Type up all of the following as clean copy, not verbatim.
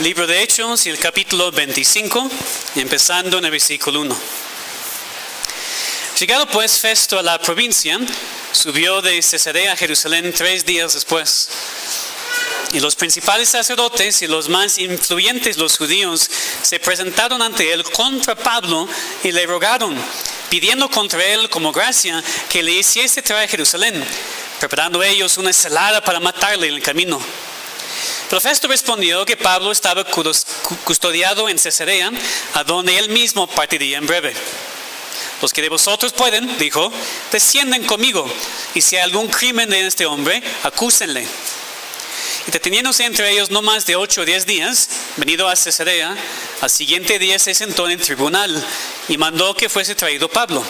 Libro de Hechos y el capítulo 25, empezando en el versículo 1. Llegado pues Festo a la provincia, subió de Cesarea a Jerusalén 3 días después. Y los principales sacerdotes y los más influyentes los judíos se presentaron ante él contra Pablo y le rogaron, pidiendo contra él como gracia que le hiciese traer a Jerusalén, preparando ellos una celada para matarle en el camino. Pero Festo respondió que Pablo estaba custodiado en Cesarea, a donde él mismo partiría en breve. Los que de vosotros pueden, dijo, descienden conmigo, y si hay algún crimen en este hombre, acúsenle. Y deteniéndose entre ellos no más de 8 o 10 días, venido a Cesarea, al siguiente día se sentó en el tribunal y mandó que fuese traído Pablo.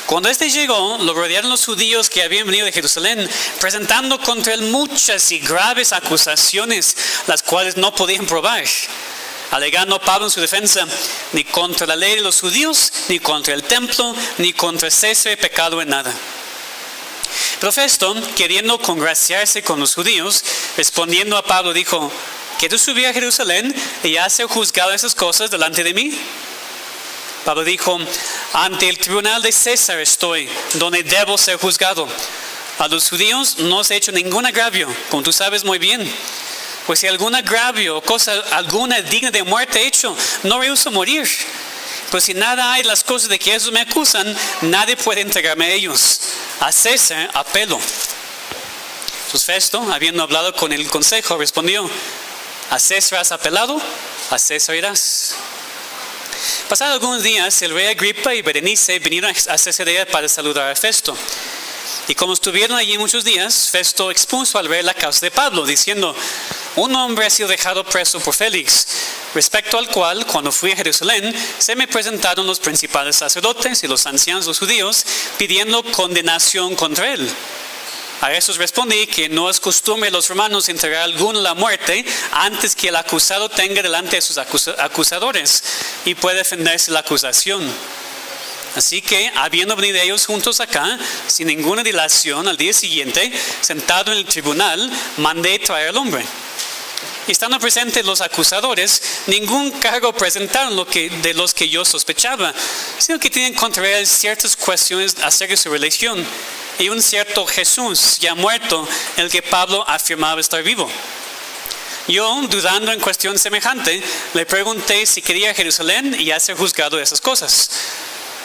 Cuando éste llegó, lo rodearon los judíos que habían venido de Jerusalén, presentando contra él muchas y graves acusaciones, las cuales no podían probar. Alegando Pablo en su defensa, ni contra la ley de los judíos, ni contra el templo, ni contra César he pecado en nada. Pero Festo, queriendo congraciarse con los judíos, respondiendo a Pablo, dijo: ¿quieres subir a Jerusalén y hacer juzgado esas cosas delante de mí? Pablo dijo: ante el tribunal de César estoy, donde debo ser juzgado. A los judíos no os he hecho ningún agravio, como tú sabes muy bien. Pues si algún agravio o cosa alguna digna de muerte he hecho, no rehuso morir. Pues si nada hay de las cosas de que ellos me acusan, nadie puede entregarme a ellos. A César apelo. Entonces Festo, habiendo hablado con el consejo, respondió: a César has apelado, a César irás. Pasados algunos días, el rey Agripa y Berenice vinieron a Cesarea para saludar a Festo. Y como estuvieron allí muchos días, Festo expuso al rey la causa de Pablo, diciendo: un hombre ha sido dejado preso por Félix, respecto al cual, cuando fui a Jerusalén, se me presentaron los principales sacerdotes y los ancianos de los judíos, pidiendo condenación contra él. A estos respondí que no es costumbre de los romanos entregar a alguno a la muerte antes que el acusado tenga delante de sus acusadores y pueda defenderse la acusación. Así que, habiendo venido ellos juntos acá, sin ninguna dilación, al día siguiente, sentado en el tribunal, mandé traer al hombre. Y estando presentes los acusadores, ningún cargo presentaron de los que yo sospechaba, sino que tienen contra él ciertas cuestiones acerca de su religión, y un cierto Jesús, ya muerto, el que Pablo afirmaba estar vivo. Yo, dudando en cuestión semejante, le pregunté si quería ir a Jerusalén y hacer juzgado de esas cosas.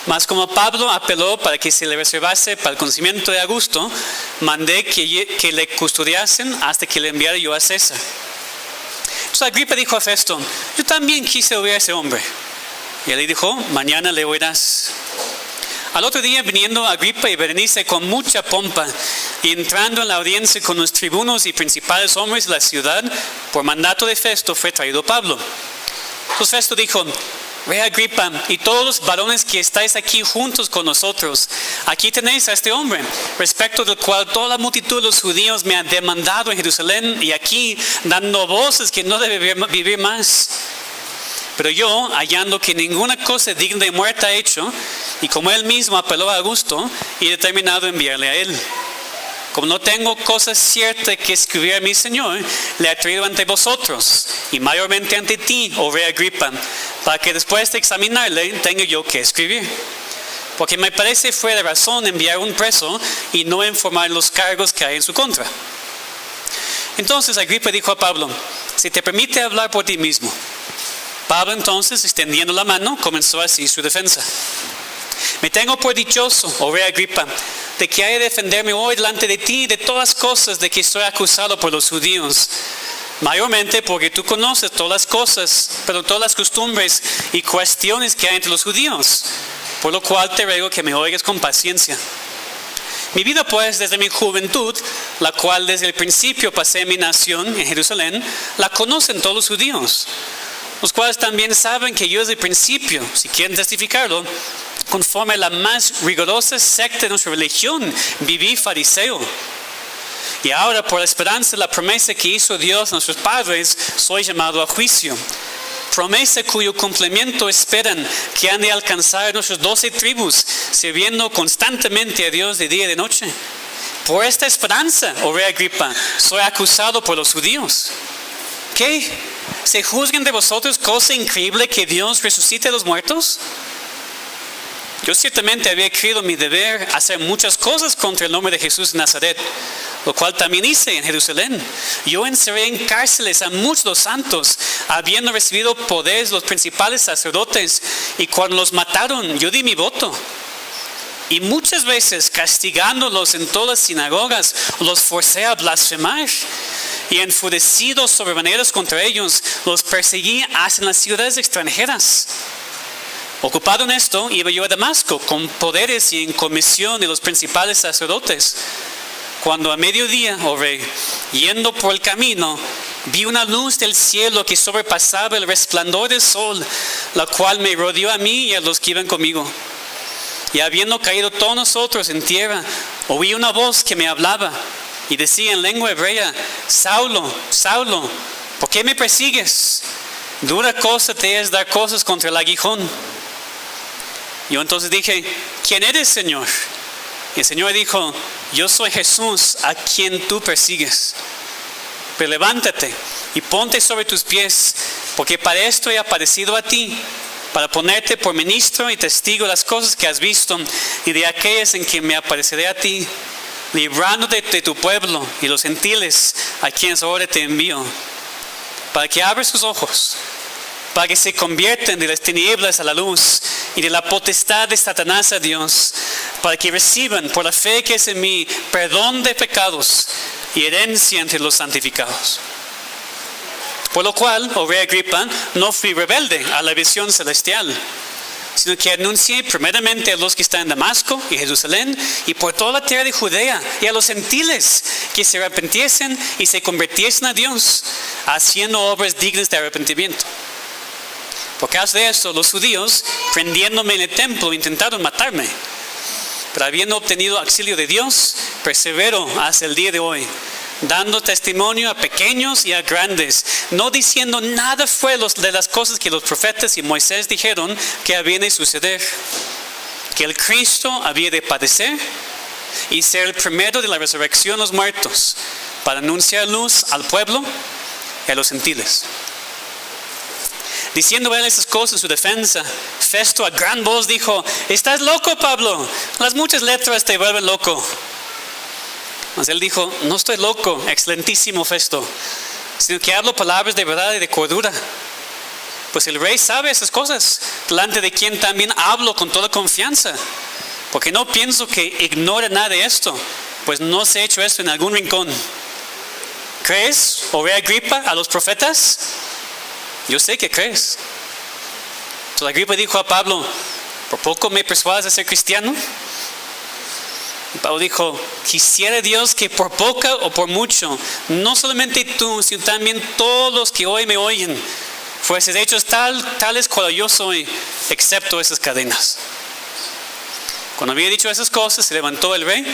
Mas como Pablo apeló para que se le reservase para el conocimiento de Augusto, mandé que le custodiasen hasta que le enviara yo a César. Entonces Agripa dijo a Festo: yo también quise oír a ese hombre. Y él le dijo: mañana le oirás. Al otro día, viniendo Agripa y Berenice con mucha pompa y entrando en la audiencia con los tribunos y principales hombres de la ciudad, por mandato de Festo fue traído Pablo. Entonces Festo dijo: Rey Agripa y todos los varones que estáis aquí juntos con nosotros, aquí tenéis a este hombre, respecto del cual toda la multitud de los judíos me ha demandado en Jerusalén, y aquí dando voces que no debe vivir más. Pero yo, hallando que ninguna cosa digna de muerte ha hecho, y como él mismo apeló a Augusto, he determinado enviarle a él. Como no tengo cosa cierta que escribir a mi Señor, le he traído ante vosotros, y mayormente ante ti, oh rey Agripa, para que después de examinarle tenga yo que escribir. Porque me parece fuera de razón enviar un preso y no informar los cargos que hay en su contra. Entonces Agripa dijo a Pablo: si te permite hablar por ti mismo. Pablo entonces, extendiendo la mano, comenzó así su defensa. Me tengo por dichoso, oh rey Agripa, de que haya de defenderme hoy delante de ti de todas las cosas de que estoy acusado por los judíos. Mayormente porque tú conoces todas las cosas, pero todas las costumbres y cuestiones que hay entre los judíos, por lo cual te ruego que me oigas con paciencia. Mi vida pues desde mi juventud, la cual desde el principio pasé en mi nación en Jerusalén, la conocen todos los judíos, los cuales también saben que yo desde el principio, si quieren testificarlo, conforme a la más rigurosa secta de nuestra religión, viví fariseo. Y ahora, por la esperanza de la promesa que hizo Dios a nuestros padres, soy llamado a juicio. Promesa cuyo cumplimiento esperan que han de alcanzar nuestras 12 tribus, sirviendo constantemente a Dios de día y de noche. Por esta esperanza, oh rey Agripa, soy acusado por los judíos. ¿Qué? ¿Se juzgan de vosotros cosa increíble que Dios resucite a los muertos? Yo ciertamente había creído mi deber hacer muchas cosas contra el nombre de Jesús de Nazaret, lo cual también hice en Jerusalén. Yo encerré en cárceles a muchos de los santos, habiendo recibido poderes los principales sacerdotes, y cuando los mataron, yo di mi voto. Y muchas veces, castigándolos en todas las sinagogas, los forcé a blasfemar. Y enfurecidos sobremaneras contra ellos, los perseguí hacia las ciudades extranjeras. Ocupado en esto, iba yo a Damasco con poderes y en comisión de los principales sacerdotes. Cuando a mediodía, oh rey, yendo por el camino, vi una luz del cielo que sobrepasaba el resplandor del sol, la cual me rodeó a mí y a los que iban conmigo. Y habiendo caído todos nosotros en tierra, oí una voz que me hablaba y decía en lengua hebrea: Saulo, Saulo, ¿por qué me persigues? Dura cosa te es dar cosas contra el aguijón. Yo entonces dije: ¿quién eres, Señor? Y el Señor dijo: yo soy Jesús, a quien tú persigues. Pero levántate y ponte sobre tus pies, porque para esto he aparecido a ti, para ponerte por ministro y testigo de las cosas que has visto y de aquellas en que me apareceré a ti, librándote de tu pueblo y los gentiles a quienes ahora te envío, para que abras sus ojos, para que se conviertan de las tinieblas a la luz y de la potestad de Satanás a Dios, para que reciban por la fe que es en mí perdón de pecados y herencia entre los santificados. Por lo cual, oh rey Agripa, no fui rebelde a la visión celestial, sino que anuncié primeramente a los que están en Damasco y Jerusalén y por toda la tierra de Judea y a los gentiles que se arrepintiesen y se convirtiesen a Dios, haciendo obras dignas de arrepentimiento. Por causa de esto, los judíos, prendiéndome en el templo, intentaron matarme. Pero habiendo obtenido auxilio de Dios, persevero hasta el día de hoy, dando testimonio a pequeños y a grandes, no diciendo nada fuera de las cosas que los profetas y Moisés dijeron que habían de suceder: que el Cristo había de padecer y ser el primero de la resurrección de los muertos, para anunciar luz al pueblo y a los gentiles. Diciendo él esas cosas en su defensa, Festo a gran voz dijo: ¿estás loco, Pablo? Las muchas letras te vuelven loco. Mas él dijo: no estoy loco, excelentísimo Festo, sino que hablo palabras de verdad y de cordura. Pues el rey sabe esas cosas, delante de quien también hablo con toda confianza, porque no pienso que ignore nada de esto, pues no se ha hecho esto en algún rincón. ¿Crees, oh rey Agripa, a los profetas? Yo sé que crees. Entonces Agripa dijo a Pablo: ¿por poco me persuades a ser cristiano? Y Pablo dijo: quisiera Dios que por poca o por mucho, no solamente tú, sino también todos los que hoy me oyen, fueses hechos tales cual yo soy, excepto esas cadenas. Cuando había dicho esas cosas, se levantó el rey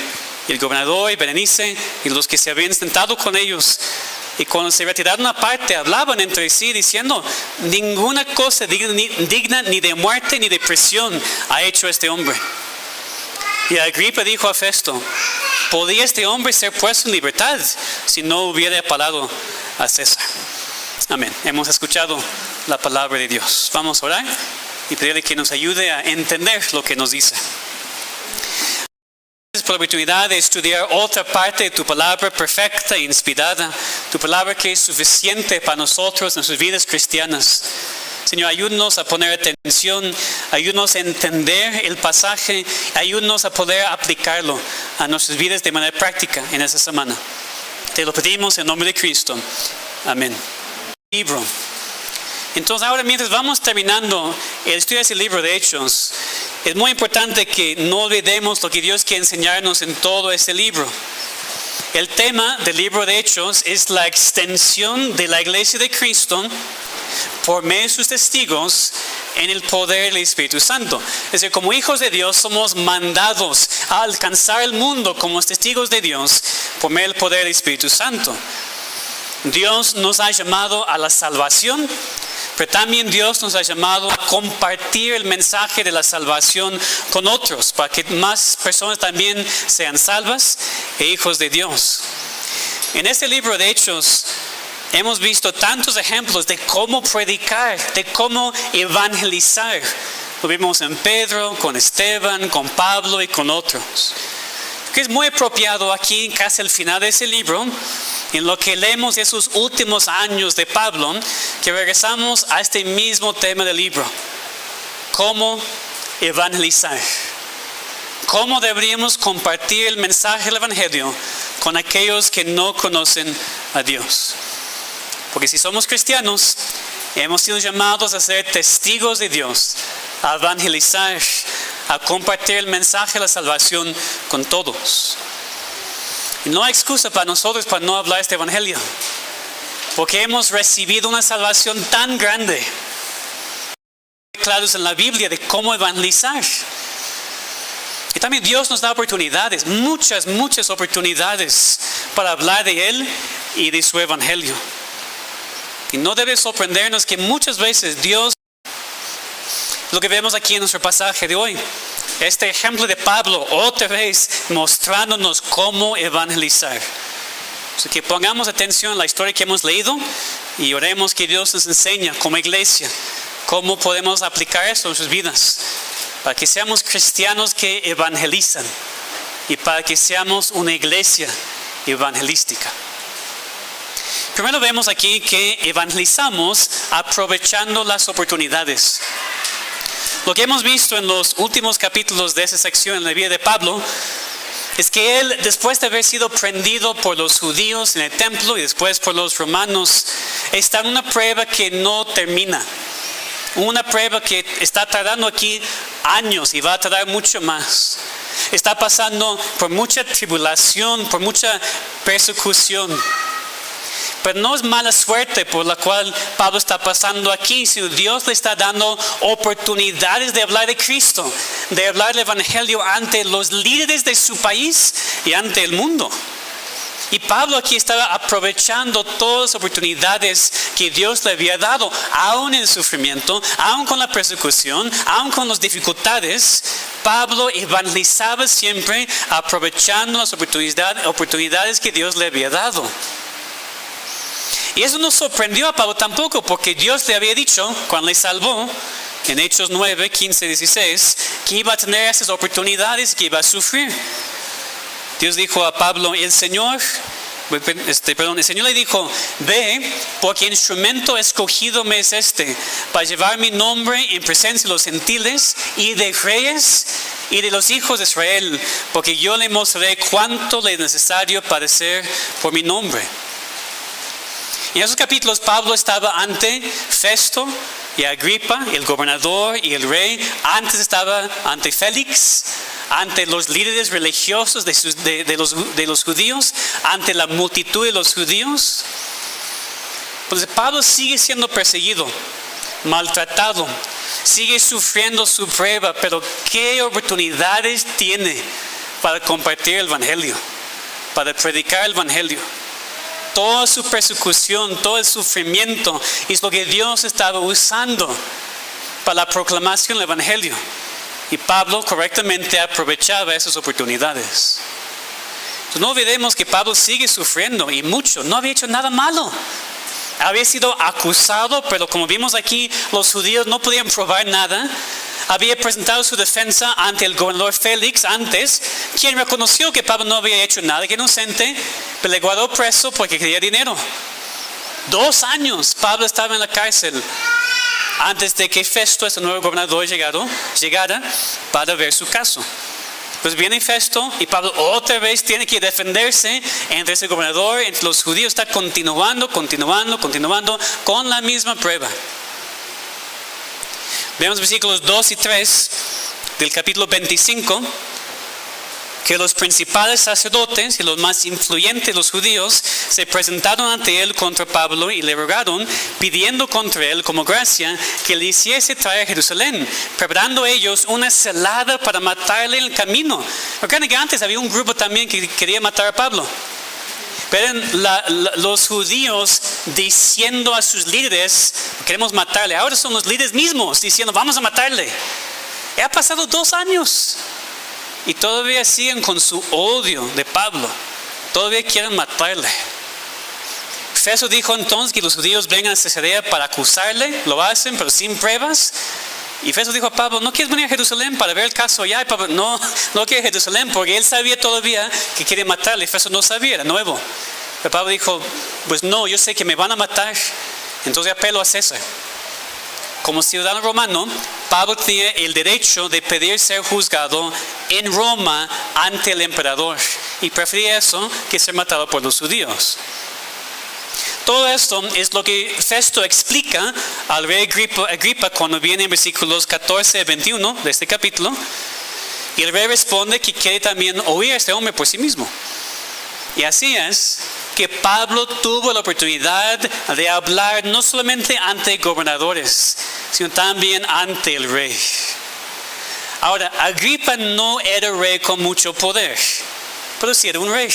y el gobernador y Berenice y los que se habían sentado con ellos. Y cuando se retiraron aparte, hablaban entre sí diciendo: ninguna cosa digna ni de muerte ni de prisión ha hecho este hombre. Y Agripa dijo a Festo: ¿podía este hombre ser puesto en libertad si no hubiera apelado a César? Amén. Hemos escuchado la palabra de Dios. Vamos a orar y pedirle que nos ayude a entender lo que nos dice. Gracias por la oportunidad de estudiar otra parte de tu palabra perfecta e inspirada, tu palabra que es suficiente para nosotros en nuestras vidas cristianas. Señor, ayúdanos a poner atención, ayúdanos a entender el pasaje, ayúdanos a poder aplicarlo a nuestras vidas de manera práctica en esta semana. Te lo pedimos en nombre de Cristo. Amén. Libro. Entonces ahora, mientras vamos terminando el estudio de ese libro de Hechos, es muy importante que no olvidemos lo que Dios quiere enseñarnos en todo ese libro. El tema del libro de Hechos es la extensión de la iglesia de Cristo por medio de sus testigos en el poder del Espíritu Santo. Es decir, como hijos de Dios somos mandados a alcanzar el mundo como testigos de Dios por medio del poder del Espíritu Santo. Dios nos ha llamado a la salvación, pero también Dios nos ha llamado a compartir el mensaje de la salvación con otros, para que más personas también sean salvas e hijos de Dios. En este libro de Hechos, hemos visto tantos ejemplos de cómo predicar, de cómo evangelizar. Lo vimos en Pedro, con Esteban, con Pablo y con otros. Que es muy apropiado aquí, casi al final de ese libro, en lo que leemos esos últimos años de Pablo, que regresamos a este mismo tema del libro. ¿Cómo evangelizar? ¿Cómo deberíamos compartir el mensaje del Evangelio con aquellos que no conocen a Dios? Porque si somos cristianos, hemos sido llamados a ser testigos de Dios, a evangelizar, a compartir el mensaje de la salvación con todos. Y no hay excusa para nosotros para no hablar este Evangelio, porque hemos recibido una salvación tan grande. Claros en la Biblia de cómo evangelizar. Y también Dios nos da oportunidades, muchas oportunidades para hablar de Él y de su Evangelio. Y no debe sorprendernos que muchas veces Dios, lo que vemos aquí en nuestro pasaje de hoy, este ejemplo de Pablo, otra vez mostrándonos cómo evangelizar. Así que pongamos atención a la historia que hemos leído y oremos que Dios nos enseñe como iglesia cómo podemos aplicar eso en nuestras vidas, para que seamos cristianos que evangelizan y para que seamos una iglesia evangelística. Primero vemos aquí que evangelizamos aprovechando las oportunidades. Lo que hemos visto en los últimos capítulos de esa sección en la vida de Pablo es que él, después de haber sido prendido por los judíos en el templo y después por los romanos, está en una prueba que no termina. Una prueba que está tardando aquí años y va a tardar mucho más. Está pasando por mucha tribulación, por mucha persecución. Pero no es mala suerte por la cual Pablo está pasando aquí, sino Dios le está dando oportunidades de hablar de Cristo, de hablar del Evangelio ante los líderes de su país y ante el mundo. Y Pablo aquí estaba aprovechando todas las oportunidades que Dios le había dado, aún en el sufrimiento, aún con la persecución, aún con las dificultades. Pablo evangelizaba siempre aprovechando las oportunidades que Dios le había dado. Y eso no sorprendió a Pablo tampoco, porque Dios le había dicho, cuando le salvó, en Hechos 9, 15, 16, que iba a tener esas oportunidades y que iba a sufrir. Dios dijo a Pablo, el Señor le dijo, ve, porque instrumento escogido me es para llevar mi nombre en presencia de los gentiles y de reyes y de los hijos de Israel, porque yo le mostraré cuánto le es necesario padecer por mi nombre. En esos capítulos Pablo estaba ante Festo y Agripa, el gobernador y el rey. Antes estaba ante Félix, ante los líderes religiosos de los judíos, ante la multitud de los judíos. Entonces Pablo sigue siendo perseguido, maltratado, sigue sufriendo su prueba, pero ¿qué oportunidades tiene para compartir el Evangelio, para predicar el Evangelio? Toda su persecución, todo el sufrimiento es lo que Dios estaba usando para la proclamación del Evangelio. Y Pablo correctamente aprovechaba esas oportunidades. Entonces, no olvidemos que Pablo sigue sufriendo y mucho. No había hecho nada malo. Había sido acusado, pero como vimos aquí, los judíos no podían probar nada. Había presentado su defensa ante el gobernador Félix antes, quien reconoció que Pablo no había hecho nada, que era inocente, pero le guardó preso porque quería dinero. 2 años Pablo estaba en la cárcel antes de que Festo, este nuevo gobernador, llegara para ver su caso. Pues viene Festo y Pablo otra vez tiene que defenderse entre ese gobernador, entre los judíos. Está continuando con la misma prueba. Veamos versículos 2 y 3 del capítulo 25, que los principales sacerdotes y los más influyentes de los judíos se presentaron ante él contra Pablo y le rogaron, pidiendo contra él como gracia que le hiciese traer a Jerusalén, preparando ellos una celada para matarle en el camino. Recuerden que antes había un grupo también que quería matar a Pablo. Pero los judíos diciendo a sus líderes, queremos matarle. Ahora son los líderes mismos diciendo, vamos a matarle. Ha pasado 2 años y todavía siguen con su odio de Pablo. Todavía quieren matarle. Festo dijo entonces que los judíos vengan a Cesarea para acusarle, lo hacen, pero sin pruebas. Y Festo dijo a Pablo, ¿no quieres venir a Jerusalén para ver el caso allá? Y Pablo, no quiere Jerusalén, porque él sabía todavía que quiere matarle. Y Festo no sabía, era nuevo. Pero Pablo dijo, pues no, yo sé que me van a matar, entonces apelo a César. Como ciudadano romano, Pablo tenía el derecho de pedir ser juzgado en Roma ante el emperador. Y prefería eso que ser matado por los judíos. Todo esto es lo que Festo explica al rey Agripa cuando viene en versículos 14 y 21 de este capítulo. Y el rey responde que quiere también oír a este hombre por sí mismo. Y así es que Pablo tuvo la oportunidad de hablar no solamente ante gobernadores, sino también ante el rey. Ahora, Agripa no era rey con mucho poder, pero sí era un rey.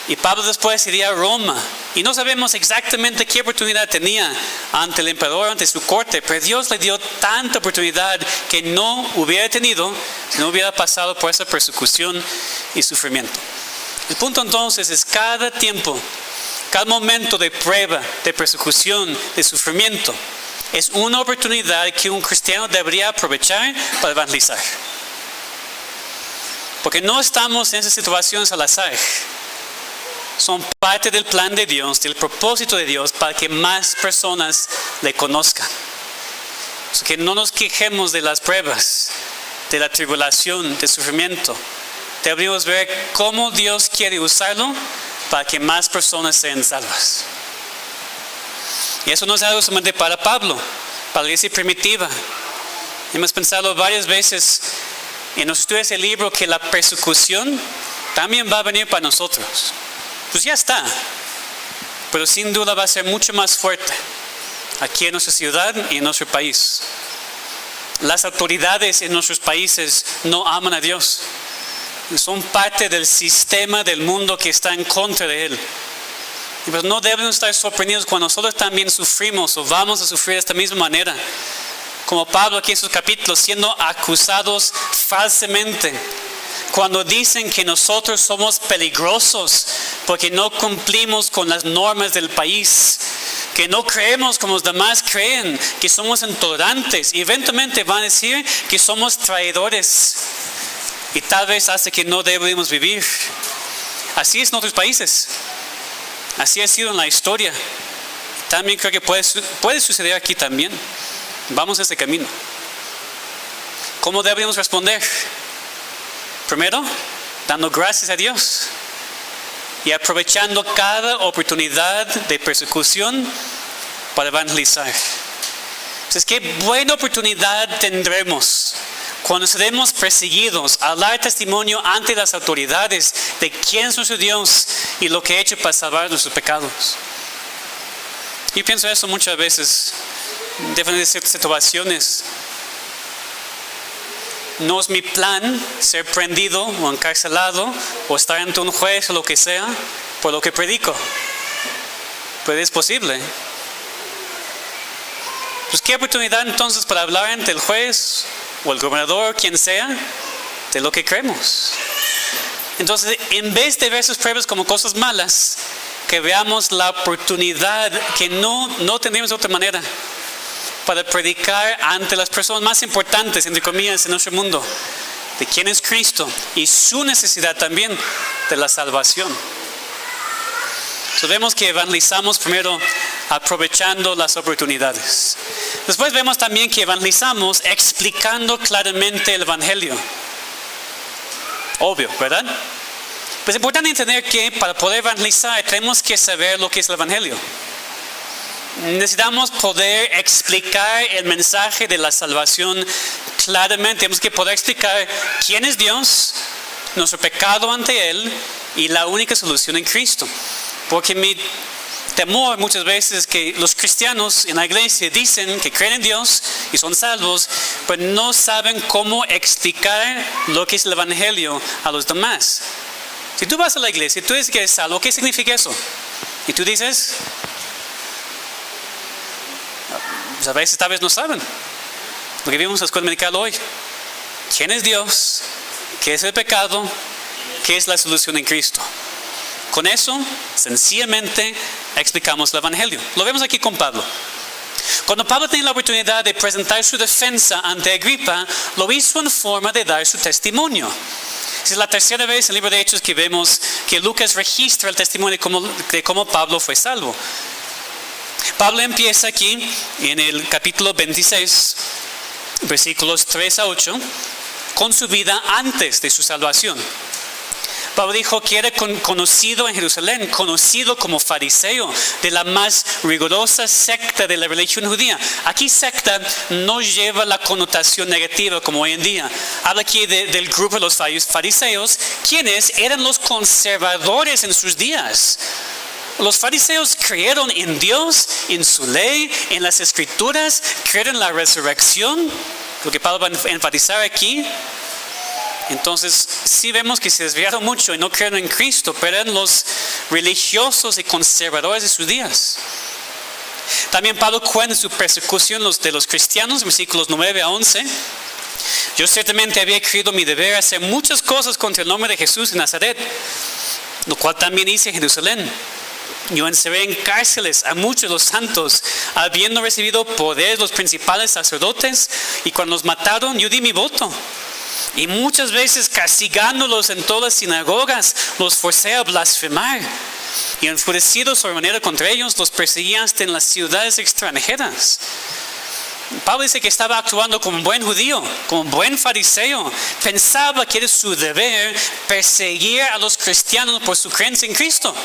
Y Pablo después iría a Roma. Y no sabemos exactamente qué oportunidad tenía ante el emperador, ante su corte. Pero Dios le dio tanta oportunidad que no hubiera tenido si no hubiera pasado por esa persecución y sufrimiento. El punto entonces es cada tiempo, cada momento de prueba, de persecución, de sufrimiento, es una oportunidad que un cristiano debería aprovechar para evangelizar. Porque no estamos en esas situaciones al azar. Son parte del plan de Dios, del propósito de Dios para que más personas le conozcan. O sea, que no nos quejemos de las pruebas, de la tribulación, del sufrimiento. Deberíamos ver cómo Dios quiere usarlo para que más personas sean salvas. Y eso no es algo solamente para Pablo, para la iglesia primitiva. Hemos pensado varias veces en los estudios del libro que la persecución también va a venir para nosotros. Pues ya está, pero sin duda va a ser mucho más fuerte aquí en nuestra ciudad y en nuestro país. Las autoridades en nuestros países no aman a Dios. Son parte del sistema del mundo que está en contra de Él. Y pues no debemos estar sorprendidos cuando nosotros también sufrimos o vamos a sufrir de esta misma manera. Como Pablo aquí en sus capítulos, siendo acusados falsamente. Cuando dicen que nosotros somos peligrosos porque no cumplimos con las normas del país, que no creemos como los demás creen, que somos intolerantes, y eventualmente van a decir que somos traidores y tal vez hace que no debemos vivir. Así es en otros países, así ha sido en la historia. También creo que puede suceder aquí también. Vamos a este camino. ¿Cómo deberíamos responder? Primero, dando gracias a Dios y aprovechando cada oportunidad de persecución para evangelizar. Entonces, qué buena oportunidad tendremos cuando seremos perseguidos a dar testimonio ante las autoridades de quién es nuestro Dios y lo que ha hecho para salvar nuestros pecados. Y pienso eso muchas veces, en diferentes situaciones. No es mi plan ser prendido o encarcelado o estar ante un juez o lo que sea por lo que predico. Pero es posible. Pues qué oportunidad entonces para hablar ante el juez o el gobernador, quien sea, de lo que creemos. Entonces, en vez de ver sus pruebas como cosas malas, que veamos la oportunidad que no tendríamos de otra manera para predicar ante las personas más importantes, entre comillas, en nuestro mundo, de quién es Cristo y su necesidad también de la salvación. Entonces vemos que evangelizamos primero aprovechando las oportunidades. Después vemos también que evangelizamos explicando claramente el Evangelio. Obvio, ¿verdad? Pues es importante entender que para poder evangelizar tenemos que saber lo que es el Evangelio. Necesitamos poder explicar el mensaje de la salvación claramente. Tenemos que poder explicar quién es Dios, nuestro pecado ante Él y la única solución en Cristo. Porque mi temor muchas veces es que los cristianos en la iglesia dicen que creen en Dios y son salvos, pero no saben cómo explicar lo que es el Evangelio a los demás. Si tú vas a la iglesia y tú dices que eres salvo, ¿qué significa eso? Y tú dices, pues a veces tal vez no saben lo que vimos en la escuela dominical hoy. ¿Quién es Dios? ¿Qué es el pecado? ¿Qué es la solución en Cristo? Con eso, sencillamente explicamos el Evangelio. Lo vemos aquí con Pablo. Cuando Pablo tenía la oportunidad de presentar su defensa ante Agripa, lo hizo en forma de dar su testimonio. Es la tercera vez en el libro de Hechos que vemos que Lucas registra el testimonio de cómo Pablo fue salvo. Pablo empieza aquí en el capítulo 26, versículos 3 a 8, con su vida antes de su salvación. Pablo dijo que era conocido en Jerusalén, conocido como fariseo de la más rigurosa secta de la religión judía. Aquí secta no lleva la connotación negativa como hoy en día. Habla aquí del grupo de los fariseos, quienes eran los conservadores en sus días. Los fariseos creyeron en Dios, en su ley, en las escrituras, creyeron en la resurrección, lo que Pablo va a enfatizar aquí. Entonces, sí vemos que se desviaron mucho y no creyeron en Cristo, pero eran los religiosos y conservadores de sus días. También Pablo cuenta su persecución de los cristianos, versículos 9 a 11. Yo ciertamente había creído mi deber hacer muchas cosas contra el nombre de Jesús de Nazaret, lo cual también hice en Jerusalén. Yo encerré en cárceles a muchos de los santos, habiendo recibido poder de los principales sacerdotes, y cuando los mataron, yo di mi voto. Y muchas veces castigándolos en todas las sinagogas, los forcé a blasfemar. Y enfurecidos sobremanera contra ellos, los perseguía hasta en las ciudades extranjeras. Pablo dice que estaba actuando como un buen judío, como un buen fariseo. Pensaba que era su deber perseguir a los cristianos por su creencia en Cristo.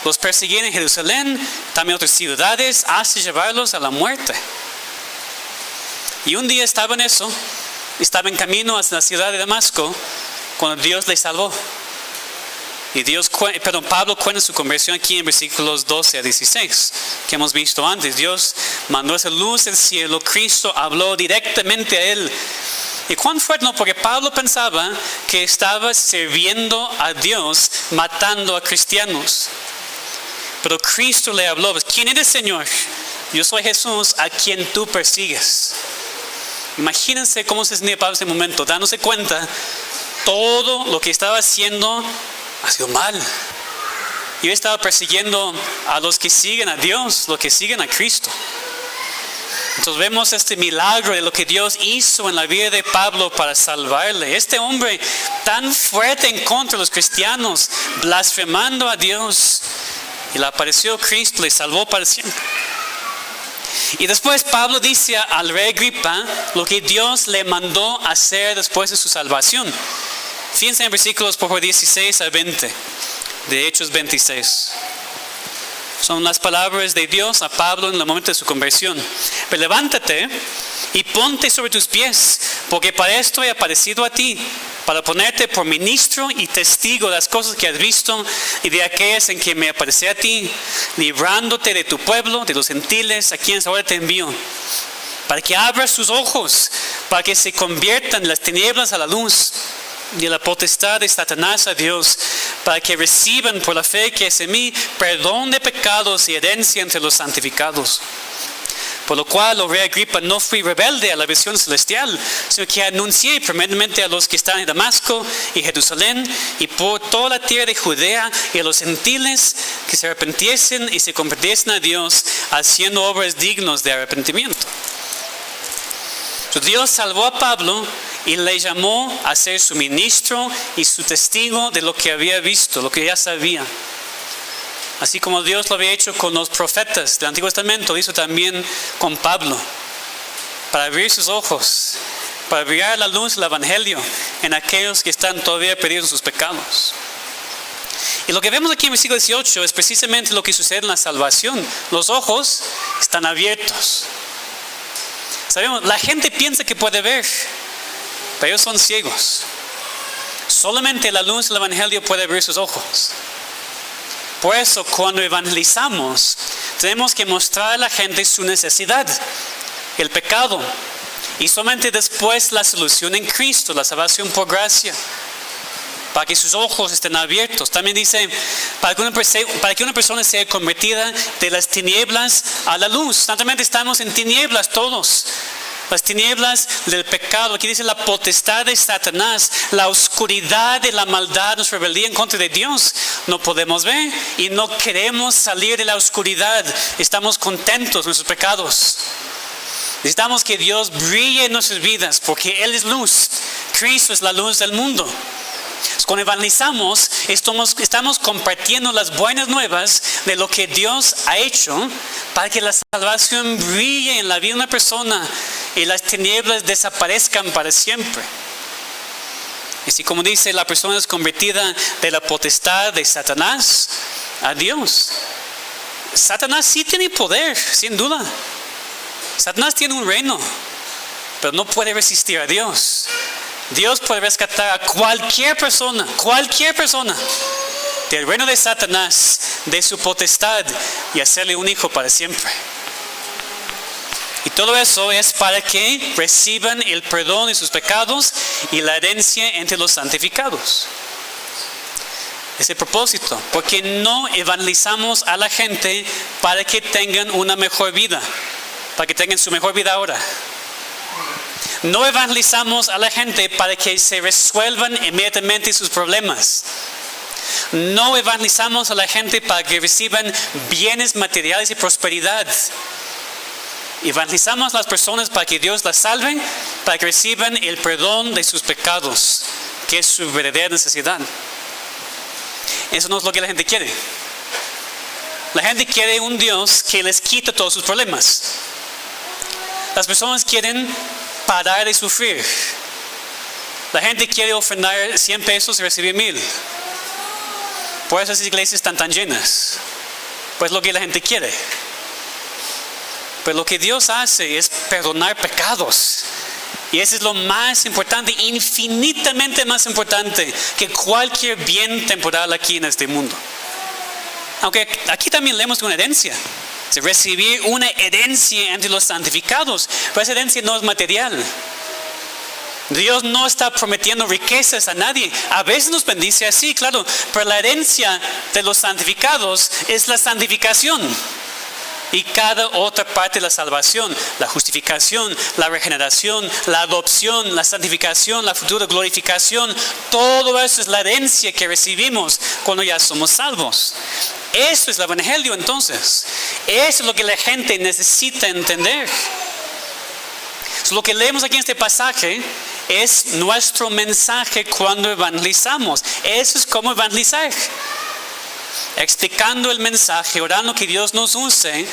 Los perseguían en Jerusalén, también otras ciudades, hasta llevarlos a la muerte. Y un día estaba en eso. Estaba en camino hacia la ciudad de Damasco cuando Dios le salvó. Y Pablo cuenta su conversión aquí en versículos 12 a 16, que hemos visto antes. Dios mandó esa luz del cielo, Cristo habló directamente a él. Y cuán fuerte, ¿no? Porque Pablo pensaba que estaba sirviendo a Dios, matando a cristianos. Pero Cristo le habló: ¿quién eres, Señor? Yo soy Jesús, a quien tú persigues. Imagínense cómo se sentía Pablo en ese momento, dándose cuenta todo lo que estaba haciendo ha sido mal. Yo estaba persiguiendo a los que siguen a Dios, los que siguen a Cristo. Entonces vemos este milagro de lo que Dios hizo en la vida de Pablo para salvarle. Este hombre tan fuerte en contra de los cristianos, blasfemando a Dios, y le apareció Cristo, le salvó para siempre. Y después Pablo dice al rey Agripa lo que Dios le mandó hacer después de su salvación. Fíjense en versículos por favor 16 a 20 de Hechos 26. Son las palabras de Dios a Pablo en el momento de su conversión. Pero levántate y ponte sobre tus pies, porque para esto he aparecido a ti, para ponerte por ministro y testigo de las cosas que has visto y de aquellas en que me aparecí a ti, librándote de tu pueblo, de los gentiles, a quienes ahora te envío, para que abras sus ojos, para que se conviertan las tinieblas a la luz y la potestad de Satanás a Dios, para que reciban por la fe que es en mí perdón de pecados y herencia entre los santificados. Por lo cual, oh rey Agripa, no fui rebelde a la visión celestial, sino que anuncié primeramente a los que están en Damasco y Jerusalén y por toda la tierra de Judea y a los gentiles que se arrepintiesen y se convirtiesen a Dios, haciendo obras dignas de arrepentimiento. Dios salvó a Pablo y le llamó a ser su ministro y su testigo de lo que había visto, lo que ya sabía. Así como Dios lo había hecho con los profetas del Antiguo Testamento, lo hizo también con Pablo, para abrir sus ojos, para brillar la luz del Evangelio en aquellos que están todavía perdidos en sus pecados. Y lo que vemos aquí en versículo 18 es precisamente lo que sucede en la salvación. Los ojos están abiertos. Sabemos, la gente piensa que puede ver, pero ellos son ciegos. Solamente la luz del Evangelio puede abrir sus ojos. Por eso, cuando evangelizamos, tenemos que mostrar a la gente su necesidad, el pecado, y solamente después la solución en Cristo, la salvación por gracia, para que sus ojos estén abiertos. También dice, para que una persona sea convertida de las tinieblas a la luz. Naturalmente estamos en tinieblas todos. Las tinieblas del pecado, aquí dice la potestad de Satanás, la oscuridad de la maldad, nuestra rebeldía en contra de Dios, no podemos ver y no queremos salir de la oscuridad. Estamos contentos en nuestros pecados. Necesitamos que Dios brille en nuestras vidas porque Él es luz. Cristo es la luz del mundo. Cuando evangelizamos, estamos compartiendo las buenas nuevas de lo que Dios ha hecho para que la salvación brille en la vida de una persona y las tinieblas desaparezcan para siempre. Y así como dice, la persona es convertida de la potestad de Satanás a Dios. Satanás sí tiene poder, sin duda. Satanás tiene un reino, pero no puede resistir a Dios. Dios puede rescatar a cualquier persona del reino de Satanás, de su potestad, y hacerle un hijo para siempre. Y todo eso es para que reciban el perdón de sus pecados y la herencia entre los santificados. Es el propósito, porque no evangelizamos a la gente para que tengan una mejor vida, para que tengan su mejor vida ahora. No evangelizamos a la gente para que se resuelvan inmediatamente sus problemas. No evangelizamos a la gente para que reciban bienes materiales y prosperidad. Evangelizamos a las personas para que Dios las salve, para que reciban el perdón de sus pecados, que es su verdadera necesidad. Eso no es lo que la gente quiere. La gente quiere un Dios que les quita todos sus problemas. Las personas quieren parar de sufrir. La gente quiere ofrendar 100 pesos y recibir 1000. Por eso esas iglesias están tan llenas. Pues lo que la gente quiere. Pero lo que Dios hace es perdonar pecados. Y eso es lo más importante, infinitamente más importante que cualquier bien temporal aquí en este mundo. Aunque aquí también leemos de una herencia. Recibir una herencia entre los santificados, pero esa herencia no es material. Dios no está prometiendo riquezas a nadie. A veces nos bendice así, claro, pero la herencia de los santificados es la santificación y cada otra parte de la salvación, la justificación, la regeneración, la adopción, la santificación, la futura glorificación. Todo eso es la herencia que recibimos cuando ya somos salvos. Eso es el evangelio entonces. Eso es lo que la gente necesita entender. Lo que leemos aquí en este pasaje es nuestro mensaje cuando evangelizamos. Eso es como evangelizar. Explicando el mensaje, orando que Dios nos use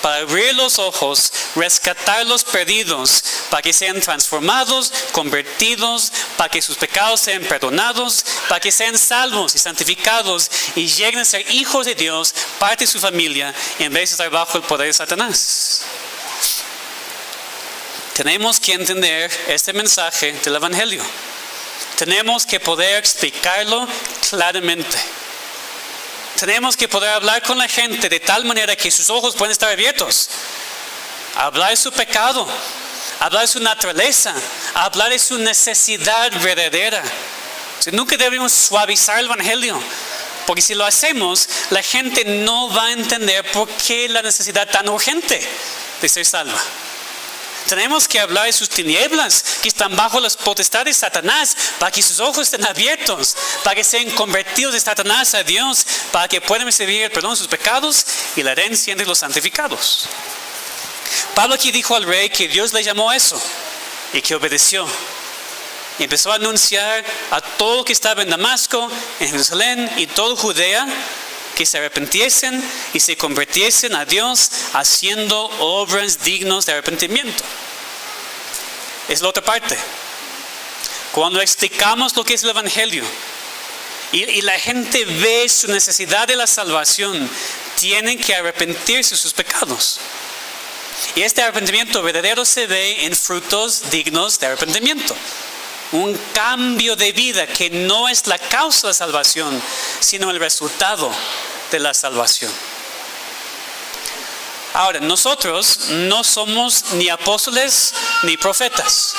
para abrir los ojos, rescatar los perdidos, para que sean transformados, convertidos, para que sus pecados sean perdonados, para que sean salvos y santificados y lleguen a ser hijos de Dios, parte de su familia, en vez de estar bajo el poder de Satanás. Tenemos que entender este mensaje del evangelio. Tenemos que poder explicarlo claramente. Tenemos que poder hablar con la gente de tal manera que sus ojos pueden estar abiertos. Hablar de su pecado, hablar de su naturaleza, hablar de su necesidad verdadera. Nunca debemos suavizar el evangelio, porque si lo hacemos, la gente no va a entender por qué la necesidad tan urgente de ser salva. Tenemos que hablar de sus tinieblas que están bajo las potestades de Satanás, para que sus ojos estén abiertos, para que sean convertidos de Satanás a Dios, para que puedan recibir el perdón de sus pecados y la herencia entre los santificados. Pablo aquí dijo al rey que Dios le llamó a eso y que obedeció. Y empezó a anunciar a todo lo que estaba en Damasco, en Jerusalén y toda Judea, que se arrepintiesen y se convirtiesen a Dios haciendo obras dignas de arrepentimiento. Es la otra parte. Cuando explicamos lo que es el evangelio y la gente ve su necesidad de la salvación, tienen que arrepentirse de sus pecados. Y este arrepentimiento verdadero se ve en frutos dignos de arrepentimiento. Un cambio de vida que no es la causa de la salvación, sino el resultado de la salvación. Ahora, nosotros no somos ni apóstoles ni profetas,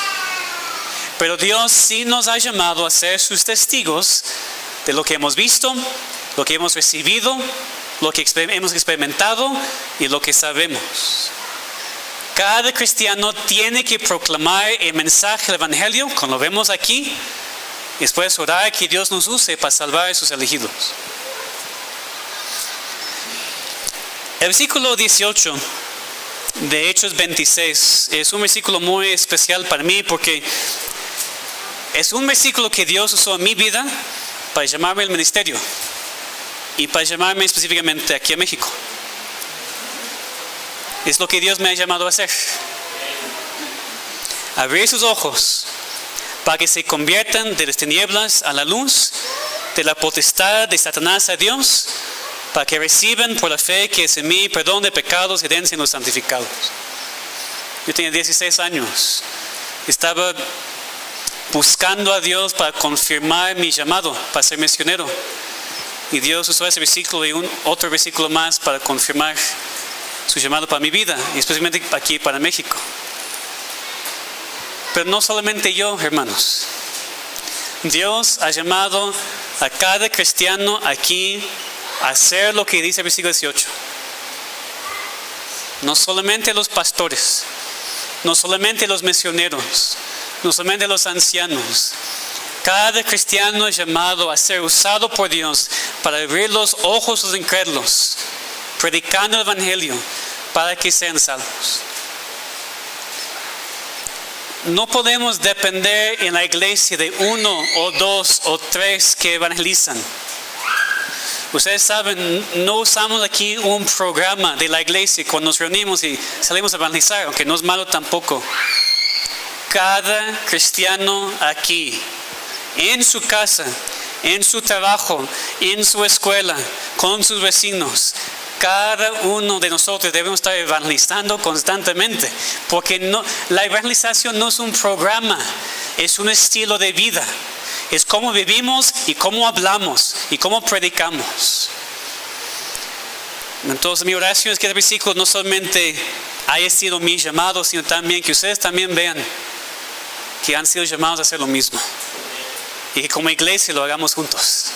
pero Dios sí nos ha llamado a ser sus testigos de lo que hemos visto, lo que hemos recibido, lo que hemos experimentado y lo que sabemos. Cada cristiano tiene que proclamar el mensaje del Evangelio, como lo vemos aquí, y después orar que Dios nos use para salvar a sus elegidos. El versículo 18 de Hechos 26 es un versículo muy especial para mí porque es un versículo que Dios usó en mi vida para llamarme al ministerio y para llamarme específicamente aquí a México. Es lo que Dios me ha llamado a hacer. Abrir sus ojos para que se conviertan de las tinieblas a la luz, de la potestad de Satanás a Dios, para que reciban por la fe que es en mí perdón de pecados y herencia en los santificados. Yo tenía 16 años. Estaba buscando a Dios para confirmar mi llamado, para ser misionero. Y Dios usó ese versículo y otro versículo más para confirmar su llamado para mi vida, y especialmente aquí para México. Pero no solamente yo, hermanos. Dios ha llamado a cada cristiano aquí a hacer lo que dice el versículo 18. No solamente los pastores, no solamente los misioneros, no solamente los ancianos. Cada cristiano es llamado a ser usado por Dios para abrir los ojos de los incrédulos, predicando el Evangelio para que sean salvos. No podemos depender en la iglesia de uno o dos o tres que evangelizan. Ustedes saben, no usamos aquí un programa de la iglesia cuando nos reunimos y salimos a evangelizar, aunque no es malo tampoco. Cada cristiano aquí, en su casa, en su trabajo, en su escuela, con sus vecinos, cada uno de nosotros debemos estar evangelizando constantemente, porque la evangelización no es un programa, es un estilo de vida. Es cómo vivimos y cómo hablamos y cómo predicamos. Entonces mi oración es que este versículo no solamente haya sido mi llamado, sino también que ustedes también vean que han sido llamados a hacer lo mismo. Y que como iglesia lo hagamos juntos.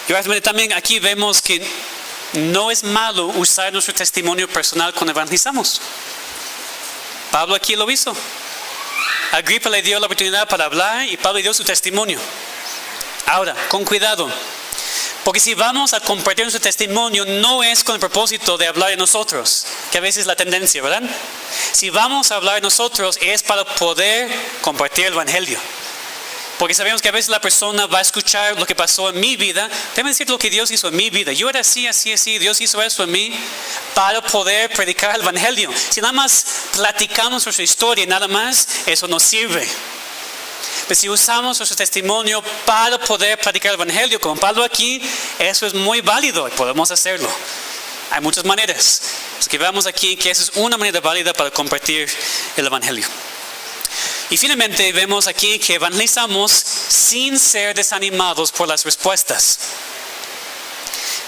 Y obviamente también aquí vemos que no es malo usar nuestro testimonio personal cuando evangelizamos. Pablo aquí lo hizo. Agripa le dio la oportunidad para hablar y Pablo le dio su testimonio. Ahora, con cuidado, porque si vamos a compartir nuestro testimonio no es con el propósito de hablar de nosotros, que a veces es la tendencia, ¿verdad? Si vamos a hablar de nosotros es para poder compartir el Evangelio. Porque sabemos que a veces la persona va a escuchar lo que pasó en mi vida. Déjame decir lo que Dios hizo en mi vida. Yo era así, Dios hizo eso en mí para poder predicar el Evangelio. Si nada más platicamos nuestra historia y nada más, eso no sirve. Pero si usamos nuestro testimonio para poder predicar el Evangelio, como Pablo aquí, eso es muy válido y podemos hacerlo. Hay muchas maneras. Así que veamos aquí que esa es una manera válida para compartir el Evangelio. Y finalmente vemos aquí que evangelizamos sin ser desanimados por las respuestas.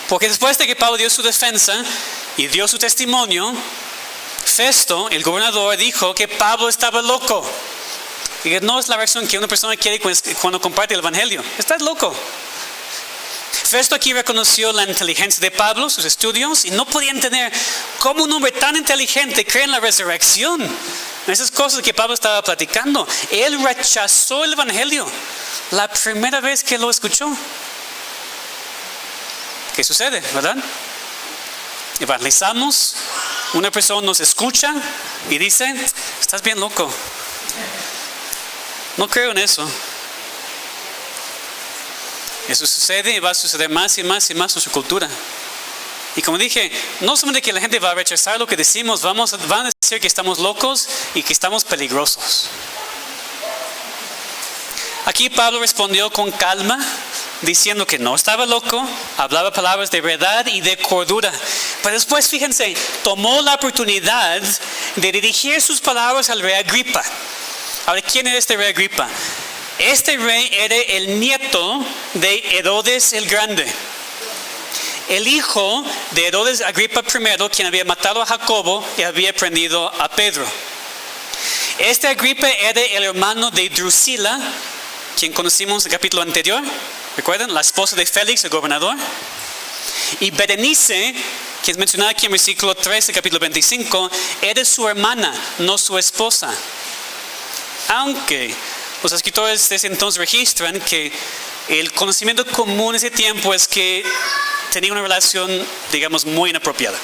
Porque después de que Pablo dio su defensa y dio su testimonio, Festo, el gobernador, dijo que Pablo estaba loco. Y que no es la reacción que una persona quiere cuando comparte el Evangelio. Estás loco. Festo aquí reconoció la inteligencia de Pablo, sus estudios, y no podía entender cómo un hombre tan inteligente cree en la resurrección. Esas cosas que Pablo estaba platicando. Él rechazó el Evangelio la primera vez que lo escuchó. ¿Qué sucede, verdad? Evangelizamos, una persona nos escucha y dice, estás bien loco. No creo en eso. Eso sucede y va a suceder más y más y más en su cultura. Y como dije, no solamente que la gente va a rechazar lo que decimos, van a decir que estamos locos y que estamos peligrosos. Aquí Pablo respondió con calma, diciendo que no estaba loco, hablaba palabras de verdad y de cordura. Pero después, fíjense, tomó la oportunidad de dirigir sus palabras al rey Agripa. Ahora, ¿quién era este rey Agripa? Este rey era el nieto de Herodes el Grande. El hijo de Herodes Agripa I, quien había matado a Jacobo y había prendido a Pedro. Este Agripa era el hermano de Drusila, quien conocimos en el capítulo anterior. ¿Recuerdan? La esposa de Félix, el gobernador. Y Berenice que es mencionada aquí en versículo 13, capítulo 25, era su hermana, no su esposa. Aunque los escritores de ese entonces registran que el conocimiento común en ese tiempo es que tenía una relación, digamos, muy inapropiada.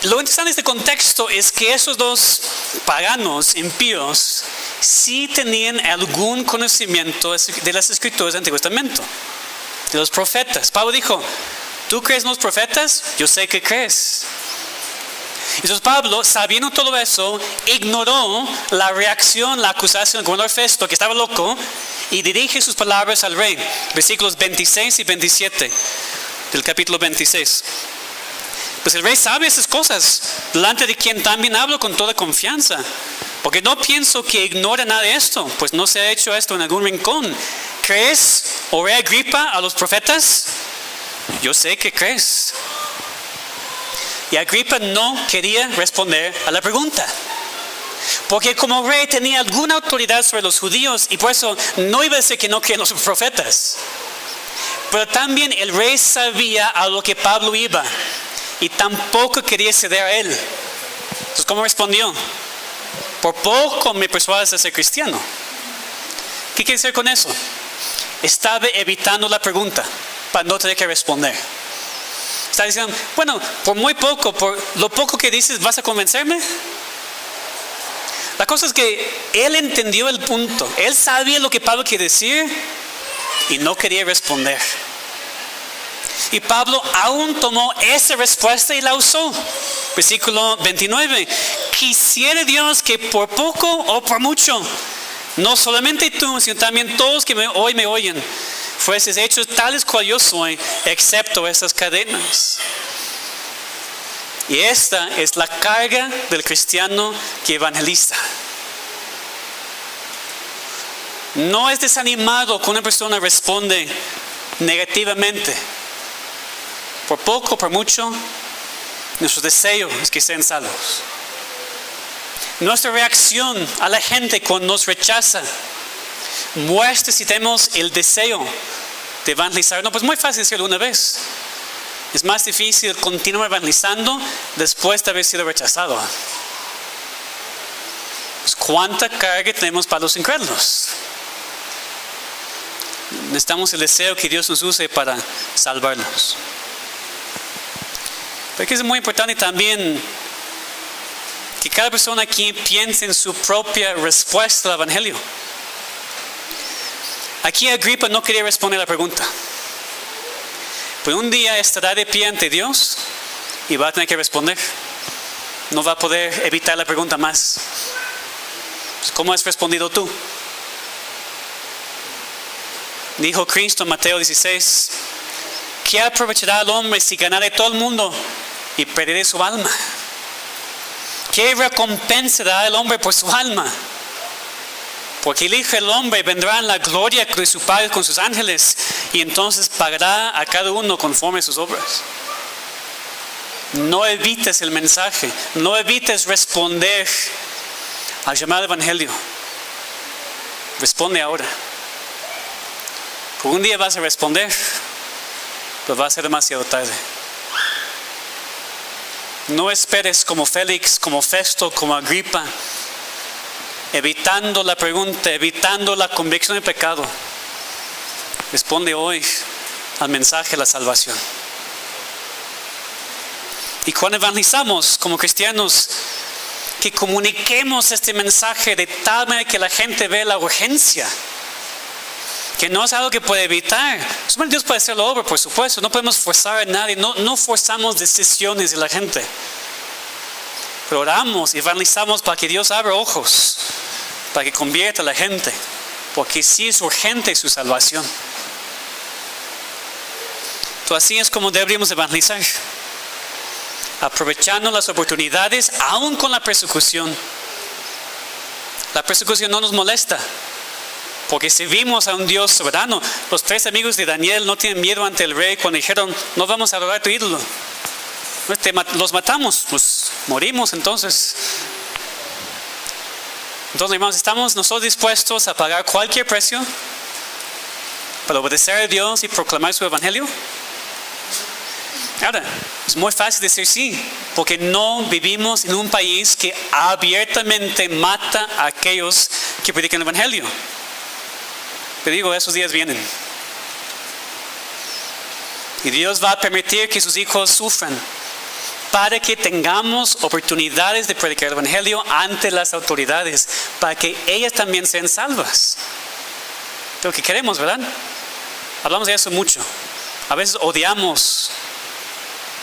Lo interesante de este contexto es que esos dos paganos, impíos, sí tenían algún conocimiento de las escrituras del Antiguo Testamento, de los profetas. Pablo dijo, ¿tú crees en los profetas? Yo sé que crees. Entonces Pablo, sabiendo todo eso, ignoró la reacción, la acusación del gobernador Festo, que estaba loco, y dirige sus palabras al rey. Versículos 26 y 27 del capítulo 26. Pues el rey sabe esas cosas, delante de quien también hablo con toda confianza. Porque no pienso que ignore nada de esto, pues no se ha hecho esto en algún rincón. ¿Crees, oh rey Agripa, a los profetas? Yo sé que crees. Y Agripa no quería responder a la pregunta. Porque como rey tenía alguna autoridad sobre los judíos y por eso no iba a decir que no creían los profetas. Pero también el rey sabía a lo que Pablo iba y tampoco quería ceder a él. Entonces, ¿cómo respondió? Por poco me persuades a ser cristiano. ¿Qué quiere decir con eso? Estaba evitando la pregunta para no tener que responder. Está diciendo, bueno, por muy poco, por lo poco que dices, ¿vas a convencerme? La cosa es que él entendió el punto. Él sabía lo que Pablo quiere decir y no quería responder. Y Pablo aún tomó esa respuesta y la usó. Versículo 29. Quisiera Dios que por poco o por mucho, no solamente tú, sino también todos que hoy me oyen, fueses hechos tales cual yo soy, excepto esas cadenas. Y esta es la carga del cristiano que evangeliza. No es desanimado cuando una persona responde negativamente. Por poco, por mucho, nuestro deseo es que sean salvos. Nuestra reacción a la gente cuando nos rechaza muestra si tenemos el deseo de evangelizar. No, pues muy fácil decirlo una vez. Es más difícil continuar evangelizando después de haber sido rechazado. Pues, ¿cuánta carga tenemos para los incrédulos? Necesitamos el deseo que Dios nos use para salvarlos. Porque es muy importante también que cada persona aquí piense en su propia respuesta al Evangelio. Aquí Agripa no quería responder la pregunta. Pero un día estará de pie ante Dios y va a tener que responder. No va a poder evitar la pregunta más. ¿Cómo has respondido tú? Dijo Cristo en Mateo 16, ¿qué aprovechará el hombre si ganare todo el mundo y perderá su alma? ¿Qué recompensa dará el hombre por su alma? Porque el Hijo del Hombre vendrá en la gloria de su Padre con sus ángeles y entonces pagará a cada uno conforme a sus obras. No evites el mensaje, no evites responder al llamado evangelio. Responde ahora. Porque un día vas a responder, pero va a ser demasiado tarde. No esperes como Félix, como Festo, como Agripa, evitando la pregunta, evitando la convicción de pecado. Responde hoy al mensaje de la salvación. Y cuando evangelizamos como cristianos, que comuniquemos este mensaje de tal manera que la gente vea la urgencia. Que no es algo que puede evitar. Solamente Dios puede hacer la obra, por supuesto. No podemos forzar a nadie. No forzamos decisiones de la gente. Pero oramos y evangelizamos para que Dios abra ojos. Para que convierta a la gente. Porque sí es urgente su salvación. Entonces así es como deberíamos evangelizar. Aprovechando las oportunidades, aún con la persecución. La persecución no nos molesta. Porque servimos a un Dios soberano. Los 3 amigos de Daniel no tienen miedo ante el rey cuando dijeron, no vamos a adorar a tu ídolo. Los matamos, pues morimos entonces. Entonces, hermanos, ¿estamos nosotros dispuestos a pagar cualquier precio para obedecer a Dios y proclamar su evangelio? Ahora, es muy fácil decir sí, porque no vivimos en un país que abiertamente mata a aquellos que predican el Evangelio. Pero digo, esos días vienen. Y Dios va a permitir que sus hijos sufran para que tengamos oportunidades de predicar el Evangelio ante las autoridades, para que ellas también sean salvas. Lo que queremos, ¿verdad? Hablamos de eso mucho. A veces odiamos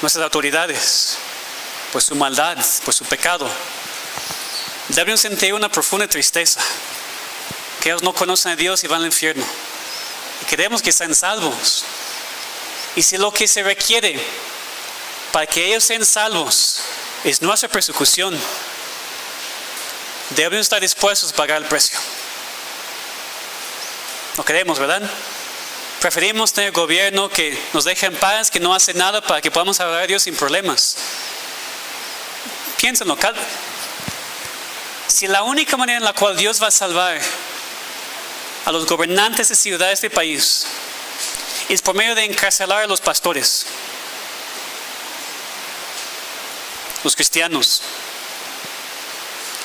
nuestras autoridades por su maldad, por su pecado. Debemos sentir una profunda tristeza, que ellos no conocen a Dios y van al infierno. Y queremos que sean salvos. Y si lo que se requiere para que ellos sean salvos es nuestra persecución, debemos estar dispuestos a pagar el precio. No queremos, ¿verdad? Preferimos tener gobierno que nos deje en paz, que no hace nada para que podamos adorar a Dios sin problemas. Piénsenlo. Si la única manera en la cual Dios va a salvar a los gobernantes de ciudades de país es por medio de encarcelar a los pastores, los cristianos,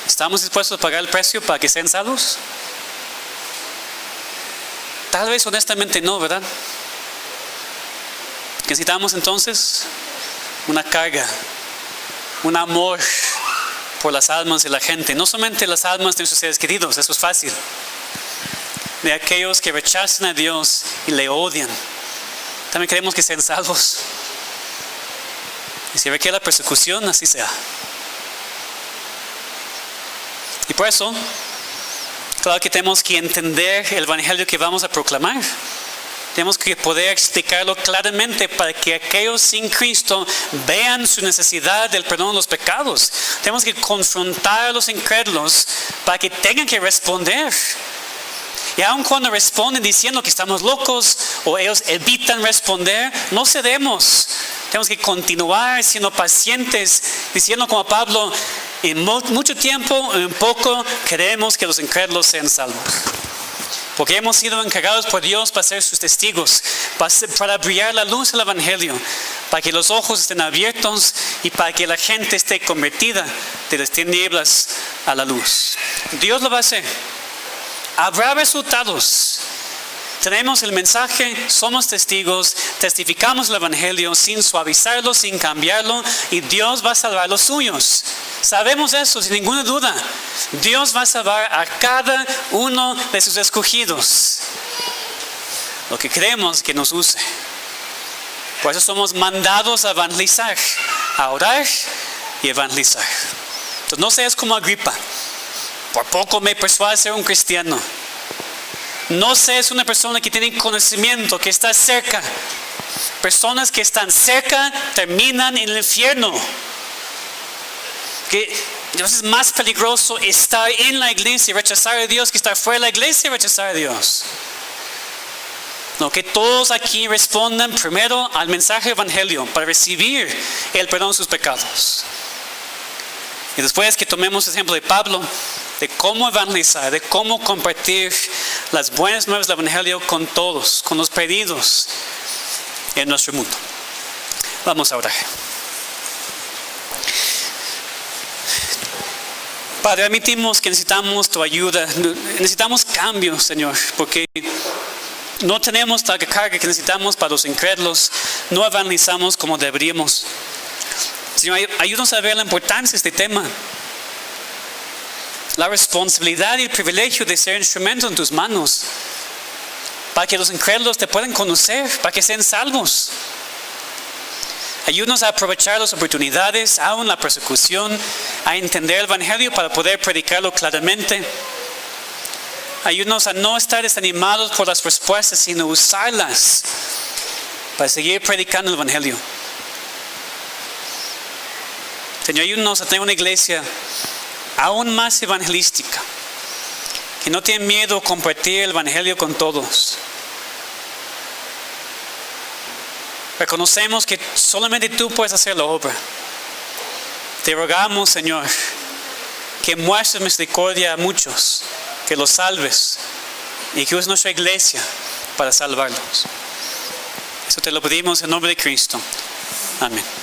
¿estamos dispuestos a pagar el precio para que sean salvos? Tal vez honestamente no, ¿verdad? Necesitamos entonces una carga, un amor por las almas de la gente, no solamente las almas de nuestros seres queridos, eso es fácil, de aquellos que rechazan a Dios y le odian. También queremos que sean salvos. Y si requiere la persecución, así sea. Y por eso, claro que tenemos que entender el Evangelio que vamos a proclamar. Tenemos que poder explicarlo claramente para que aquellos sin Cristo vean su necesidad del perdón de los pecados. Tenemos que confrontar a los incrédulos para que tengan que responder. Y aun cuando responden diciendo que estamos locos o ellos evitan responder, no cedemos. Tenemos que continuar siendo pacientes, diciendo como Pablo, en mucho tiempo, en poco, queremos que los incrédulos sean salvos. Porque hemos sido encargados por Dios para ser sus testigos, para brillar la luz del Evangelio, para que los ojos estén abiertos y para que la gente esté convertida de las tinieblas a la luz. Dios lo va a hacer. Habrá resultados. Tenemos el mensaje, somos testigos, testificamos el Evangelio sin suavizarlo, sin cambiarlo, y Dios va a salvar a los suyos. Sabemos eso sin ninguna duda. Dios va a salvar a cada uno de sus escogidos. Lo que queremos que nos use. Por eso somos mandados a evangelizar, a orar y evangelizar. Entonces no seas como Agripa. Por poco me persuade a ser un cristiano. No seas una persona que tiene conocimiento, que está cerca. Personas que están cerca terminan en el infierno. Que entonces es más peligroso estar en la iglesia y rechazar a Dios que estar fuera de la iglesia y rechazar a Dios. No, que todos aquí respondan primero al mensaje del Evangelio para recibir el perdón de sus pecados. Y después que tomemos el ejemplo de Pablo, de cómo evangelizar, de cómo compartir las buenas nuevas del Evangelio con todos, con los perdidos en nuestro mundo. Vamos a orar. Padre, admitimos que necesitamos tu ayuda, necesitamos cambios, Señor, porque no tenemos la carga que necesitamos para los incrédulos, no evangelizamos como deberíamos. Señor, ayúdanos a ver la importancia de este tema. La responsabilidad y el privilegio de ser instrumento en tus manos para que los incrédulos te puedan conocer, para que sean salvos. Ayúdanos a aprovechar las oportunidades, aún la persecución, a entender el Evangelio para poder predicarlo claramente. Ayúdanos a no estar desanimados por las respuestas, sino usarlas para seguir predicando el Evangelio. Señor, ayúdanos a tener una iglesia aún más evangelística, que no tiene miedo a compartir el Evangelio con todos. Reconocemos que solamente tú puedes hacer la obra. Te rogamos, Señor, que muestres misericordia a muchos, que los salves y que uses nuestra iglesia para salvarlos. Eso te lo pedimos en nombre de Cristo. Amén.